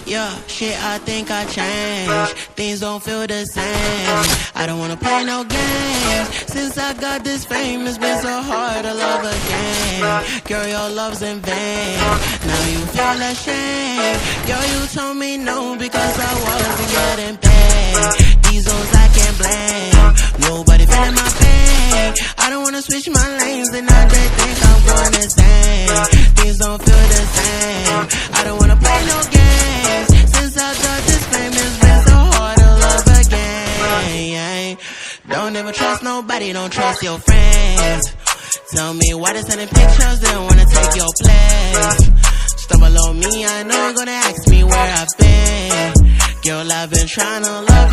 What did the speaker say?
Yeah, shit, I think I changed. Things don't feel the same. I don't wanna play no games. Since I got this fame, it's been so hard to love again. Girl, your love's in vain. Now you feel ashamed. Girl, you told me no because I wasn't getting paid. These hoes I can't blame. Nobody feeling my pain. I don't wanna switch my lanes and now they think I'm going insane. Things don't feel the same. I don't wanna play no games. Since I got this fame, it's been so hard to love again. Don't ever trust nobody, don't trust your friends. Tell me why they sending pictures, they don't wanna take your place. Stumble on me, I know you're gonna ask me where I've been. Girl, I've been trying to love